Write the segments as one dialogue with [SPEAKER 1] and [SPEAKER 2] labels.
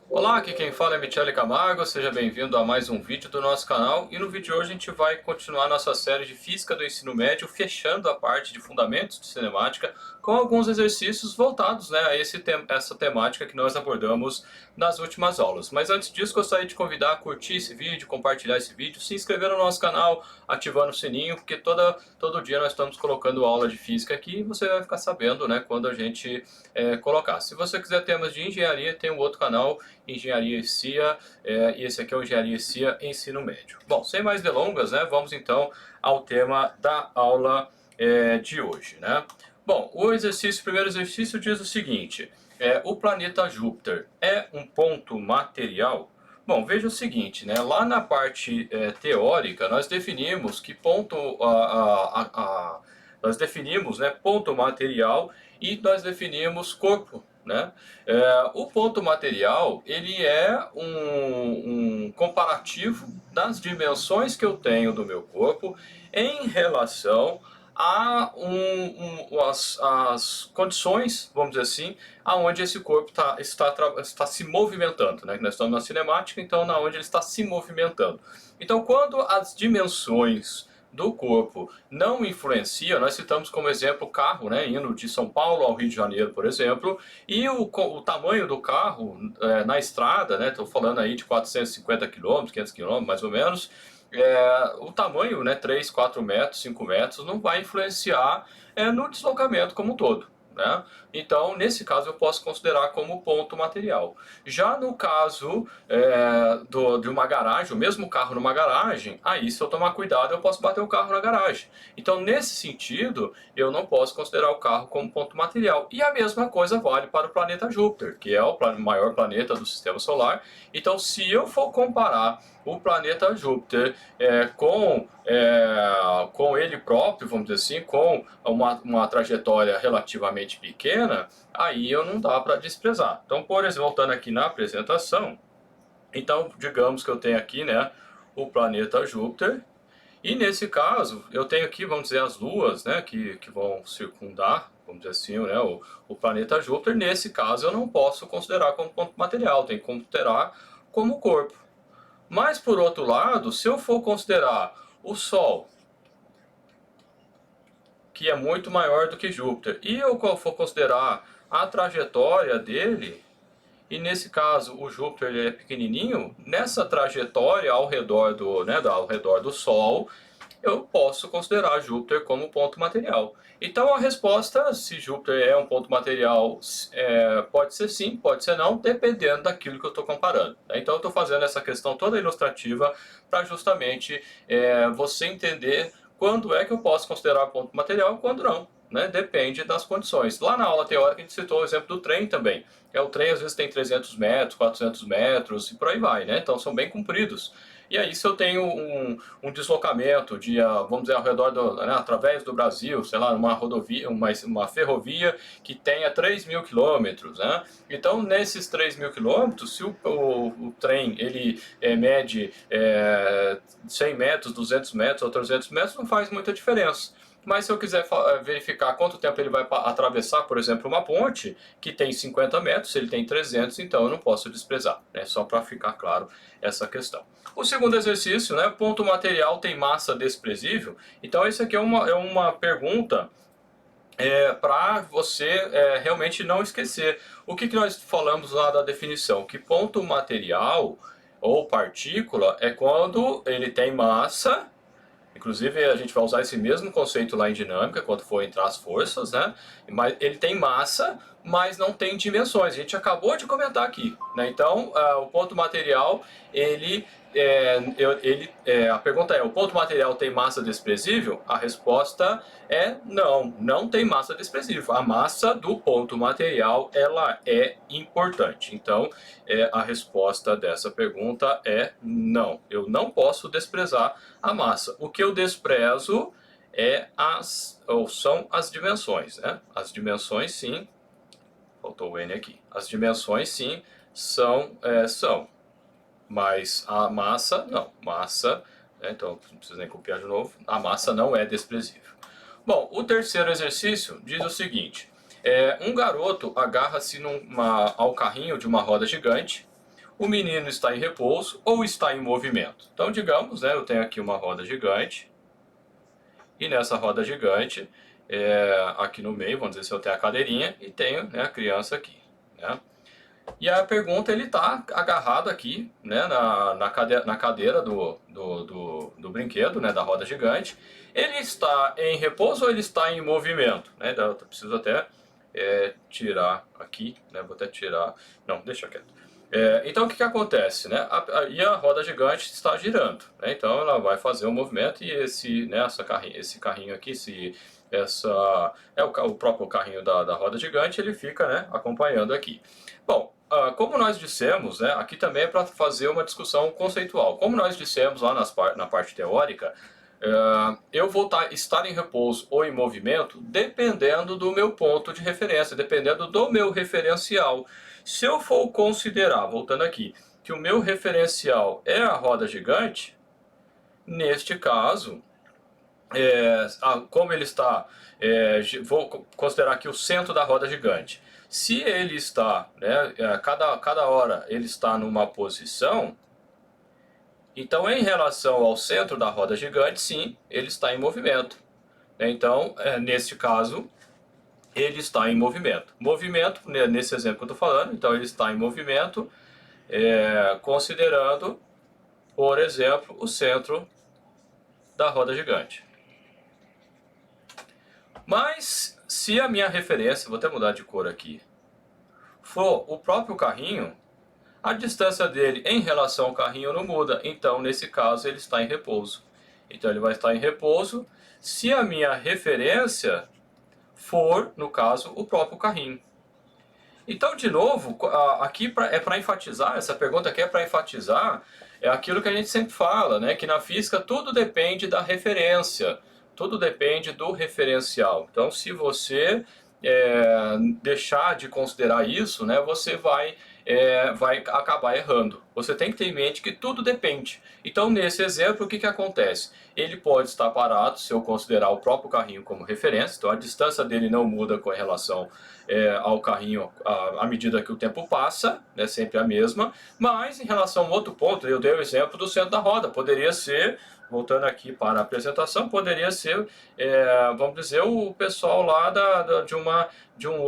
[SPEAKER 1] Olá, aqui quem fala é Michele Camargo, seja bem-vindo a mais um vídeo do nosso canal. E no vídeo de hoje a gente vai continuar nossa série de Física do Ensino Médio, fechando a parte de Fundamentos de Cinemática, com alguns exercícios voltados, né, a essa temática que nós abordamos nas últimas aulas. Mas antes disso, gostaria de convidar a curtir esse vídeo, compartilhar esse vídeo, se inscrever no nosso canal, ativando o sininho, porque todo dia nós estamos colocando aula de Física aqui e você vai ficar sabendo, né, quando a gente colocar. Se você quiser temas de engenharia, tem um outro canal, Engenharia e CIA, e esse aqui é o Engenharia e CIA Ensino Médio. Bom, sem mais delongas, né, vamos então ao tema da aula de hoje, né? Bom, o primeiro exercício diz o seguinte: o planeta Júpiter é um ponto material? Bom, veja o seguinte, né? Lá na parte teórica, nós definimos que nós definimos, né, ponto material e nós definimos corpo, né? O ponto material ele é um comparativo das dimensões que eu tenho do meu corpo em relação a as condições, vamos dizer assim, aonde esse corpo está se movimentando, né? Nós estamos na cinemática, então na onde ele está se movimentando. Então, quando as dimensões do corpo não influencia, nós citamos como exemplo o carro, né, indo de São Paulo ao Rio de Janeiro, por exemplo, e o tamanho do carro na estrada, né, estou falando aí de 450 km, 500 km mais ou menos, o tamanho, né, 3, 4 metros, 5 metros, não vai influenciar no deslocamento como um todo. Né? Então, nesse caso, eu posso considerar como ponto material. Já no caso de uma garagem, o mesmo carro numa garagem, aí se eu tomar cuidado, eu posso bater o carro na garagem. Então, nesse sentido, eu não posso considerar o carro como ponto material. E a mesma coisa vale para o planeta Júpiter, que é o maior planeta do Sistema Solar. Então, se eu for comparar o planeta Júpiter com ele próprio, vamos dizer assim, com uma trajetória relativamente pequena, aí eu não dá para desprezar. Então, por exemplo, voltando aqui na apresentação, então digamos que eu tenho aqui, né, o planeta Júpiter, e nesse caso eu tenho aqui, vamos dizer, as luas, né, que vão circundar, vamos dizer assim, né, o planeta Júpiter. Nesse caso eu não posso considerar como ponto material, tenho que considerar como corpo. Mas, por outro lado, se eu for considerar o Sol, que é muito maior do que Júpiter, e eu for considerar a trajetória dele, e nesse caso o Júpiter ele é pequenininho, nessa trajetória ao redor do Sol, eu posso considerar Júpiter como ponto material. Então a resposta, se Júpiter é um ponto material, pode ser sim, pode ser não, dependendo daquilo que eu estou comparando. Então eu estou fazendo essa questão toda ilustrativa para justamente você entender quando é que eu posso considerar ponto material e quando não. Né? Depende das condições. Lá na aula teórica a gente citou o exemplo do trem também. O trem às vezes tem 300 metros, 400 metros e por aí vai, né? Então são bem compridos. E aí se eu tenho um deslocamento vamos dizer, ao redor né, através do Brasil, sei lá, uma rodovia, uma ferrovia que tenha 3.000 quilômetros, né? Então nesses 3.000 quilômetros, se o trem ele mede 100 metros, 200 metros ou 300 metros, não faz muita diferença. Mas se eu quiser verificar quanto tempo ele vai atravessar, por exemplo, uma ponte que tem 50 metros, se ele tem 300, então eu não posso desprezar, né? Só para ficar claro essa questão. O segundo exercício, né? Ponto material tem massa desprezível? Então esse aqui é uma pergunta para você realmente não esquecer. O que nós falamos lá da definição? Que ponto material ou partícula é quando ele tem massa. Inclusive, a gente vai usar esse mesmo conceito lá em dinâmica, quando for entrar as forças, né? Mas ele tem massa, mas não tem dimensões. A gente acabou de comentar aqui, né? Então, o ponto material, a pergunta é, o ponto material tem massa desprezível? A resposta é não, não tem massa desprezível. A massa do ponto material, ela é importante. Então, a resposta dessa pergunta é não. Eu não posso desprezar a massa. O que eu desprezo são as dimensões, né? As dimensões, sim, faltou o N aqui. As dimensões, sim, são. Mas a massa, não. Massa, então não precisa nem copiar de novo. A massa não é desprezível. Bom, o terceiro exercício diz o seguinte: um garoto agarra-se ao carrinho de uma roda gigante. o menino está em repouso ou está em movimento. Então, digamos, né, eu tenho aqui uma roda gigante, e nessa roda gigante, aqui no meio, vamos dizer se eu tenho a cadeirinha, e tenho, né, a criança aqui, né? E a pergunta, ele está agarrado aqui, né, na cadeira do brinquedo, né, da roda gigante. Ele está em repouso ou ele está em movimento? Né? Então, eu preciso até tirar aqui, né, vou até tirar, não, deixa quieto. Então o que acontece? Né? E a roda gigante está girando, né? Então ela vai fazer um movimento e esse carrinho aqui, o próprio carrinho da roda gigante, ele fica, né, acompanhando aqui. Bom, como nós dissemos, né, aqui também é para fazer uma discussão conceitual. Como nós dissemos lá na parte teórica, eu vou estar em repouso ou em movimento dependendo do meu ponto de referência, dependendo do meu referencial. Se eu for considerar, voltando aqui, que o meu referencial é a roda gigante, neste caso, como ele está, vou considerar aqui o centro da roda gigante. Se ele está, né, cada hora ele está numa posição, então em relação ao centro da roda gigante, sim, ele está em movimento. Então, neste caso, ele está em movimento. Movimento, né, nesse exemplo que eu estou falando, então ele está em movimento, considerando, por exemplo, o centro da roda gigante. Mas, se a minha referência, vou até mudar de cor aqui, for o próprio carrinho, a distância dele em relação ao carrinho não muda. Então, nesse caso, ele está em repouso. Então, ele vai estar em repouso se a minha referência for, no caso, o próprio carrinho. Então, de novo, aqui é para enfatizar, essa pergunta aqui é para enfatizar aquilo que a gente sempre fala, né? Que na física tudo depende da referência, tudo depende do referencial. Então, se você deixar de considerar isso, né, você vai acabar errando. Você tem que ter em mente que tudo depende. Então, nesse exemplo, o que acontece? Ele pode estar parado, se eu considerar o próprio carrinho como referência, então a distância dele não muda com relação ao carrinho à medida que o tempo passa, né, sempre a mesma, mas em relação a um outro ponto, eu dei o exemplo do centro da roda, poderia ser, voltando aqui para a apresentação, poderia ser, vamos dizer, o pessoal lá de um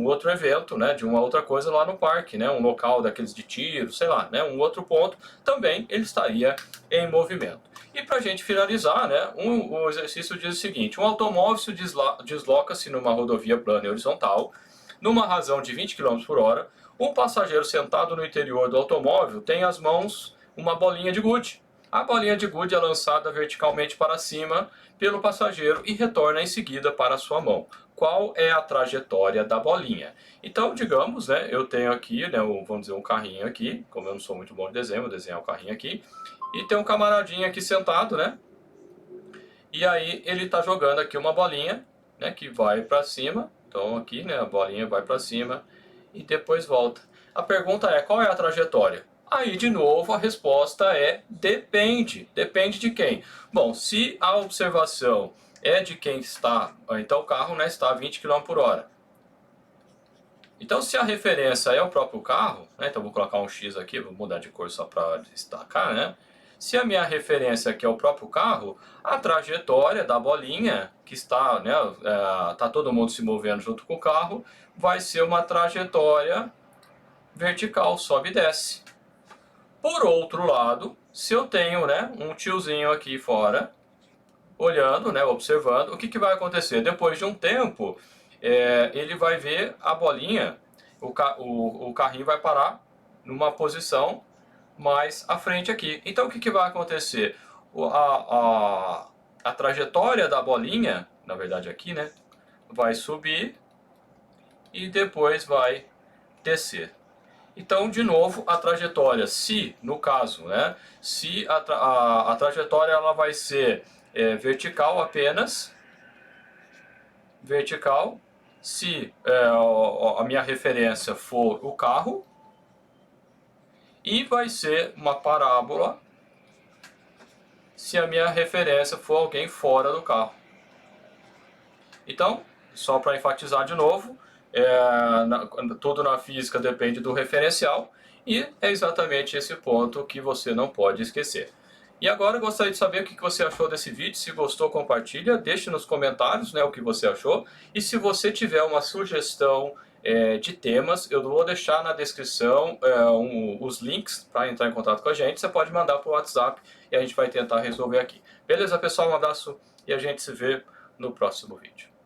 [SPEAKER 1] outro evento, né, de uma outra coisa lá no parque, né, um local daqueles de tiro, sei lá, né, um outro ponto, também ele estaria em movimento. E para a gente finalizar, né, o exercício diz o seguinte: um automóvel se desloca-se numa rodovia plana e horizontal, numa razão de 20 km por hora. Um passageiro sentado no interior do automóvel tem às mãos uma bolinha de gude. A bolinha de gude é lançada verticalmente para cima pelo passageiro e retorna em seguida para a sua mão. Qual é a trajetória da bolinha? Então, digamos, né, eu tenho aqui, né, vamos dizer, um carrinho aqui, como eu não sou muito bom de desenho, vou desenhar o carrinho aqui, e tem um camaradinho aqui sentado, né, e aí ele está jogando aqui uma bolinha, né, que vai para cima, então aqui, né, a bolinha vai para cima e depois volta. A pergunta é, qual é a trajetória? Aí, de novo, a resposta é depende. Depende de quem? Bom, se a observação é de quem está, então o carro, né, está a 20 km por hora. Então, se a referência é o próprio carro, né, então vou colocar um X aqui, vou mudar de cor só para destacar, né? Se a minha referência aqui é o próprio carro, a trajetória da bolinha, que está, né, tá todo mundo se movendo junto com o carro, vai ser uma trajetória vertical, sobe e desce. Por outro lado, se eu tenho, né, um tiozinho aqui fora, olhando, né, observando, o que vai acontecer? Depois de um tempo, ele vai ver a bolinha, o carrinho vai parar numa posição mais à frente aqui. Então o que vai acontecer? A trajetória da bolinha, na verdade aqui, né, vai subir e depois vai descer. Então, de novo, a trajetória, se, no caso, né, se a trajetória ela vai ser vertical apenas, vertical, se a minha referência for o carro, e vai ser uma parábola se a minha referência for alguém fora do carro. Então, só para enfatizar de novo, tudo na física depende do referencial, e é exatamente esse ponto que você não pode esquecer. E agora eu gostaria de saber o que você achou desse vídeo. Se gostou, compartilha, deixe nos comentários, né, o que você achou. E se você tiver uma sugestão de temas, eu vou deixar na descrição os links para entrar em contato com a gente. Você pode mandar para o WhatsApp e a gente vai tentar resolver aqui. Beleza, pessoal? Um abraço e a gente se vê no próximo vídeo.